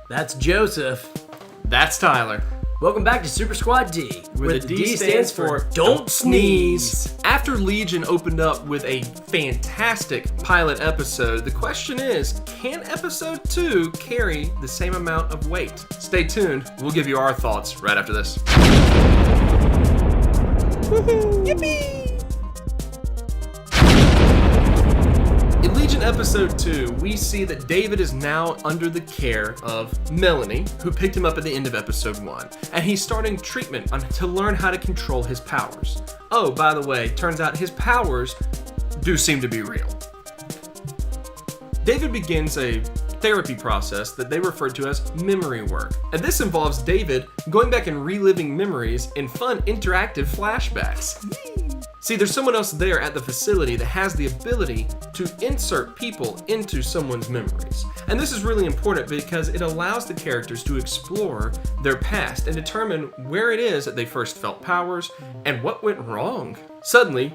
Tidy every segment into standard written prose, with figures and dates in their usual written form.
That's Joseph. That's Tyler. Welcome back to Super Squad D, where the D stands for Don't Sneeze. After Legion opened up with a fantastic pilot episode, the question is, can episode 2 carry the same amount of weight? Stay tuned. We'll give you our thoughts right after this. Woohoo! Yippee! In Legion Episode 2, we see that David is now under the care of Melanie, who picked him up at the end of Episode 1, and he's starting treatment to learn how to control his powers. Oh, by the way, turns out his powers do seem to be real. David begins a therapy process that they refer to as memory work, and this involves David going back and reliving memories in fun interactive flashbacks. See, there's someone else there at the facility that has the ability to insert people into someone's memories. And this is really important because it allows the characters to explore their past and determine where it is that they first felt powers and what went wrong. Suddenly,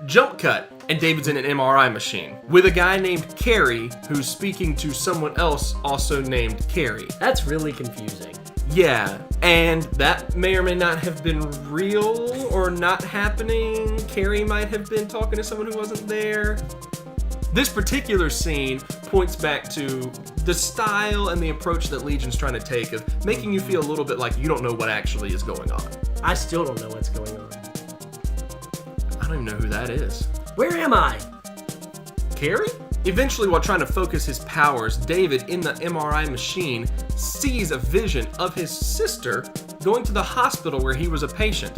jump cut, and David's in an MRI machine with a guy named Carrie who's speaking to someone else also named Carrie. That's really confusing. Yeah, and that may or may not have been real or not happening. Carrie might have been talking to someone who wasn't there. This particular scene points back to the style and the approach that Legion's trying to take of making you feel a little bit like you don't know what actually is going on. I still don't know what's going on. I don't even know who that is. Where am I? Carrie? Eventually, while trying to focus his powers, David, in the MRI machine, sees a vision of his sister going to the hospital where he was a patient.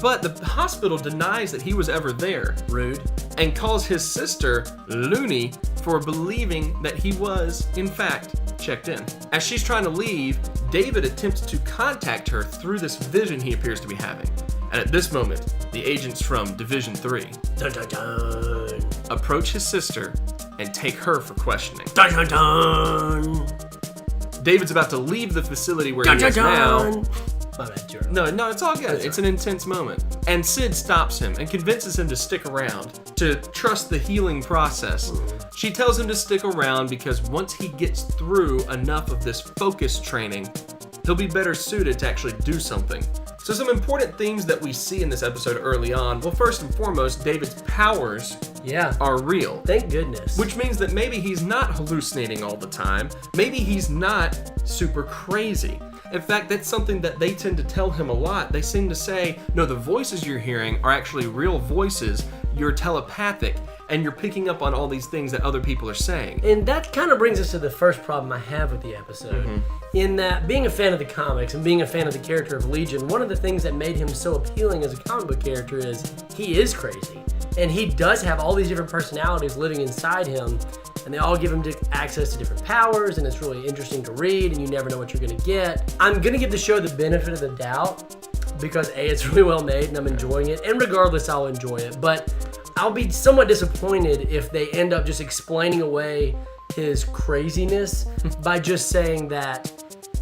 But the hospital denies that he was ever there. Rude. And calls his sister loony for believing that he was, in fact, checked in. As she's trying to leave, David attempts to contact her through this vision he appears to be having. And at this moment, the agents from Division 3 dun, dun, dun. approach his sister and take her for questioning. Dun, dun, dun. David's about to leave the facility where Dun, he is dun, now. dun. My bad, Jordan. No, it's all good. That's It's right. an intense moment. And Sid stops him and convinces him to stick around, to trust the healing process. She tells him to stick around because once he gets through enough of this focus training, he'll be better suited to actually do something. So some important themes that we see in this episode early on. Well, first and foremost, David's powers are real. Thank goodness. Which means that maybe he's not hallucinating all the time. Maybe he's not super crazy. In fact, that's something that they tend to tell him a lot. They seem to say, no, the voices you're hearing are actually real voices. You're telepathic, and you're picking up on all these things that other people are saying. And that kind of brings us to the first problem I have with the episode. In that, being a fan of the comics and being a fan of the character of Legion, one of the things that made him so appealing as a comic book character is he is crazy. And he does have all these different personalities living inside him, and they all give him access to different powers, and it's really interesting to read, and you never know what you're going to get. I'm going to give the show the benefit of the doubt, because A, it's really well made, and I'm enjoying it, and regardless, I'll enjoy it. But I'll be somewhat disappointed if they end up just explaining away his craziness by just saying that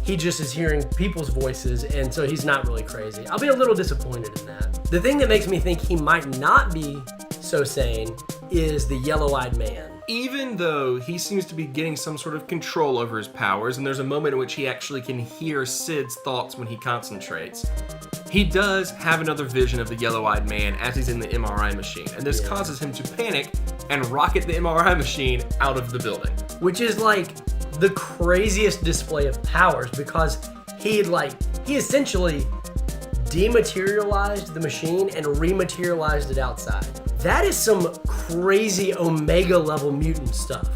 he just is hearing people's voices, and so he's not really crazy. I'll be a little disappointed in that. The thing that makes me think he might not be so sane is the yellow-eyed man. Even though he seems to be getting some sort of control over his powers, and there's a moment in which he actually can hear Sid's thoughts when he concentrates, he does have another vision of the yellow-eyed man as he's in the MRI machine, and this causes him to panic and rocket the MRI machine out of the building. Which is like the craziest display of powers, because he essentially dematerialized the machine and rematerialized it outside. That is some crazy Omega level mutant stuff.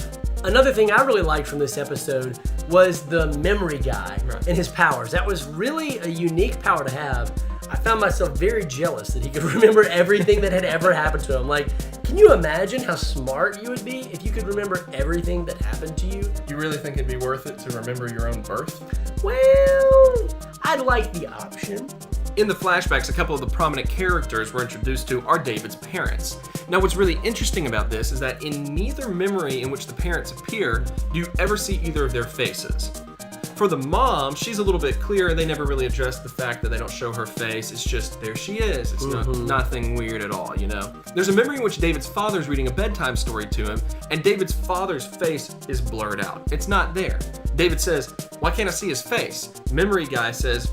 Another thing I really liked from this episode was the memory guy and his powers. That was really a unique power to have. I found myself very jealous that he could remember everything that had ever happened to him. Like, can you imagine how smart you would be if you could remember everything that happened to you? You really think it'd be worth it to remember your own birth? Well, I'd like the option. In the flashbacks, a couple of the prominent characters we're introduced to are David's parents. Now, what's really interesting about this is that in neither memory in which the parents appear do you ever see either of their faces. For the mom, she's a little bit clearer. They never really address the fact that they don't show her face. It's just, there she is. It's nothing weird at all, you know? There's a memory in which David's father's reading a bedtime story to him, and David's father's face is blurred out. It's not there. David says, why can't I see his face? Memory guy says,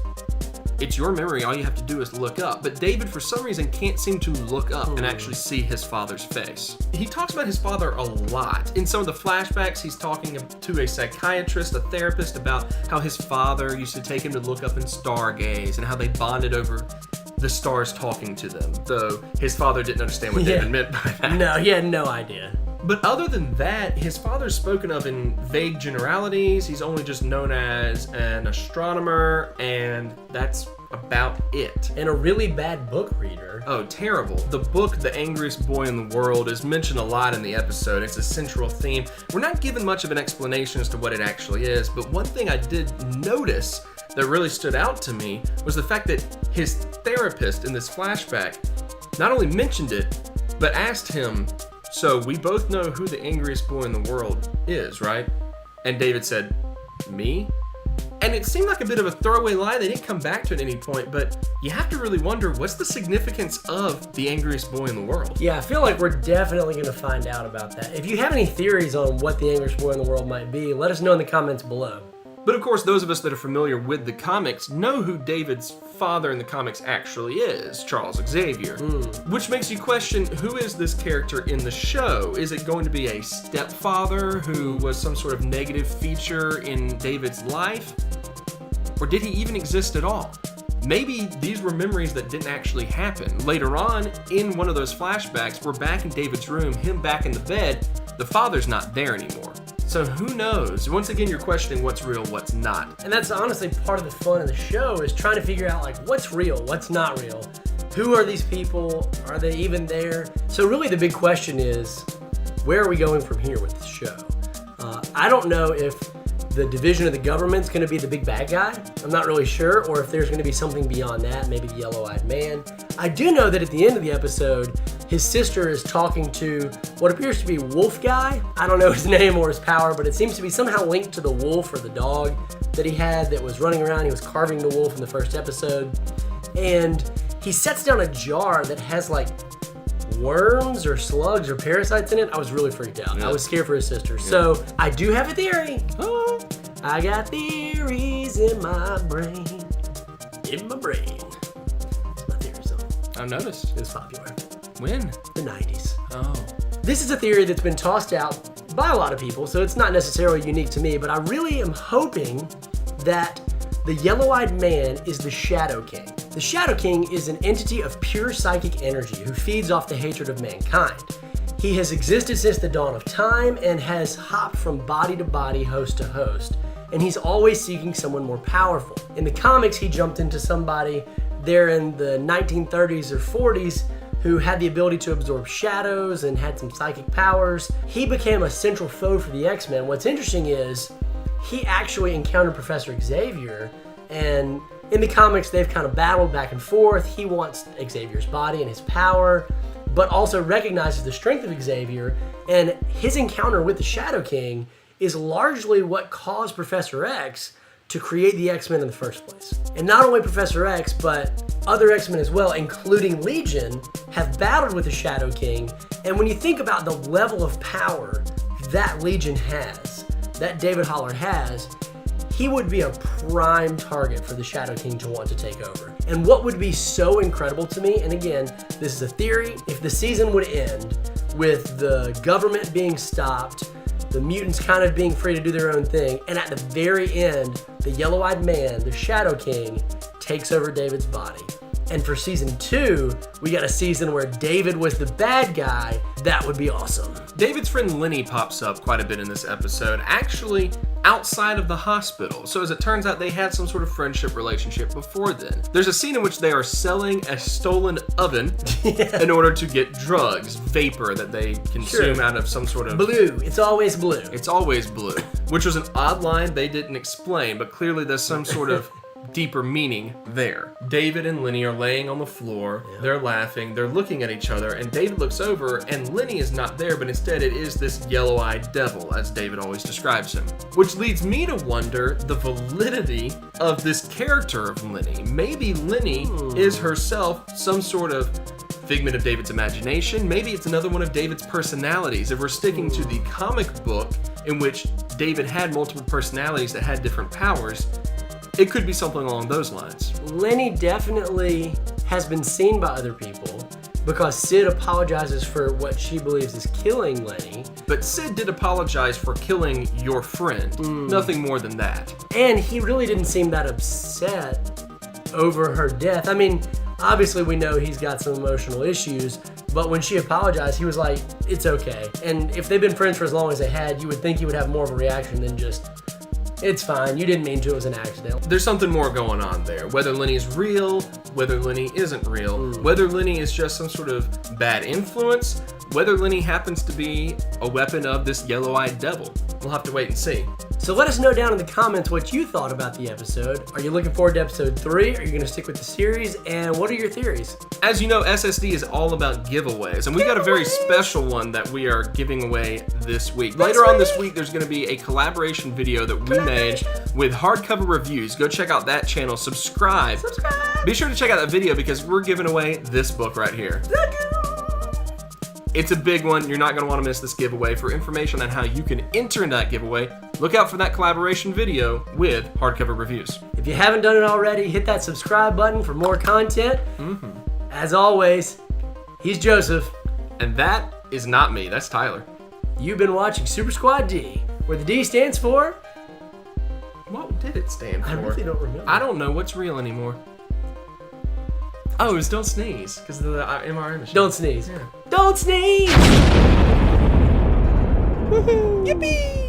it's your memory, all you have to do is look up. But David, for some reason, can't seem to look up and actually see his father's face. He talks about his father a lot. In some of the flashbacks, he's talking to a psychiatrist, a therapist, about how his father used to take him to look up and stargaze and how they bonded over the stars talking to them, though his father didn't understand what David meant by that. No, he had no idea. But other than that, his father's spoken of in vague generalities. He's only just known as an astronomer, and that's about it. And a really bad book reader. Oh, terrible. The book, The Angriest Boy in the World, is mentioned a lot in the episode. It's a central theme. We're not given much of an explanation as to what it actually is, but one thing I did notice that really stood out to me was the fact that his therapist in this flashback not only mentioned it, but asked him, so we both know who the angriest boy in the world is, right? And David said, me? And it seemed like a bit of a throwaway line. They didn't come back to it at any point, but you have to really wonder, what's the significance of the angriest boy in the world? Yeah, I feel like we're definitely going to find out about that. If you have any theories on what the angriest boy in the world might be, let us know in the comments below. But of course, those of us that are familiar with the comics know who David's father in the comics actually is, Charles Xavier. Which makes you question, who is this character in the show? Is it going to be a stepfather who was some sort of negative feature in David's life? Or did he even exist at all? Maybe these were memories that didn't actually happen. Later on, in one of those flashbacks, we're back in David's room, him back in the bed, the father's not there anymore. So who knows? Once again, you're questioning what's real, what's not. And that's honestly part of the fun of the show, is trying to figure out like what's real, what's not real. Who are these people? Are they even there? So really the big question is, where are we going from here with this show? I don't know if the division of the government's going to be the big bad guy. I'm not really sure, or if there's going to be something beyond that, maybe the yellow-eyed man. I do know that at the end of the episode, his sister is talking to what appears to be Wolf Guy. I don't know his name or his power, but it seems to be somehow linked to the wolf or the dog that he had that was running around. He was carving the wolf in the first episode. And he sets down a jar that has like worms or slugs or parasites in it. I was really freaked out. I was scared for his sister. So I do have a theory. Oh, I got theories in my brain. In my brain. It's my theory song. I've noticed. It was popular. When? The 90s. Oh. This is a theory that's been tossed out by a lot of people, so it's not necessarily unique to me, but I really am hoping that the yellow-eyed man is the Shadowking. The Shadowking is an entity of pure psychic energy who feeds off the hatred of mankind. He has existed since the dawn of time and has hopped from body to body, host to host, and he's always seeking someone more powerful. In the comics, he jumped into somebody there in the 1930s or 40s who had the ability to absorb shadows and had some psychic powers. He became a central foe for the X-Men. What's interesting is he actually encountered Professor Xavier, and in the comics they've kind of battled back and forth. He wants Xavier's body and his power, but also recognizes the strength of Xavier, and his encounter with the Shadowking is largely what caused Professor X to create the X-Men in the first place. And not only Professor X, but other X-Men as well, including Legion, have battled with the Shadowking. And when you think about the level of power that Legion has, that David Haller has, he would be a prime target for the Shadowking to want to take over. And what would be so incredible to me, and again, this is a theory, if the season would end with the government being stopped, the mutants kind of being free to do their own thing, and at the very end, the yellow-eyed man, the Shadowking, takes over David's body. And for season 2, we got a season where David was the bad guy. That would be awesome. David's friend Lenny pops up quite a bit in this episode, actually outside of the hospital. So as it turns out, they had some sort of friendship relationship before then. There's a scene in which they are selling a stolen oven in order to get drugs, vapor that they consume out of some sort of... Blue. It's always blue. It's always blue. Which was an odd line they didn't explain, but clearly there's some sort of deeper meaning there. David and Lenny are laying on the floor. Yeah. They're laughing. They're looking at each other, and David looks over, and Lenny is not there, but instead it is this yellow-eyed devil, as David always describes him. Which leads me to wonder the validity of this character of Lenny. Maybe Lenny is herself some sort of figment of David's imagination. Maybe it's another one of David's personalities. If we're sticking to the comic book in which David had multiple personalities that had different powers, it could be something along those lines. Lenny definitely has been seen by other people because Sid apologizes for what she believes is killing Lenny. But Sid did apologize for killing your friend. Nothing more than that. And he really didn't seem that upset over her death. I mean, obviously we know he's got some emotional issues, but when she apologized, he was like, it's okay. And if they've been friends for as long as they had, you would think he would have more of a reaction than just, it's fine, you didn't mean to, it was an accident. There's something more going on there. Whether Lenny's real, whether Lenny isn't real, whether Lenny is just some sort of bad influence, whether Lenny happens to be a weapon of this yellow-eyed devil. We'll have to wait and see. So let us know down in the comments what you thought about the episode. Are you looking forward to episode 3? Are you going to stick with the series? And what are your theories? As you know, SSD is all about giveaways, and we got a very special one that we are giving away this week. Later on this week, there's going to be a collaboration video that we made with hardcover reviews. Go check out that channel. Subscribe. Be sure to check out that video because we're giving away this book right here. It's a big one. You're not going to want to miss this giveaway. For information on how you can enter in that giveaway, look out for that collaboration video with hardcover reviews. If you haven't done it already, hit that subscribe button for more content. As always, he's Joseph. And that is not me. That's Tyler. You've been watching Super Squad D, where the D stands for... What did it stand for? I really don't remember. I don't know what's real anymore. Oh, it was don't sneeze, because of the MRI machine. Don't sneeze. Yeah. Don't sneeze! Woohoo! Yippee!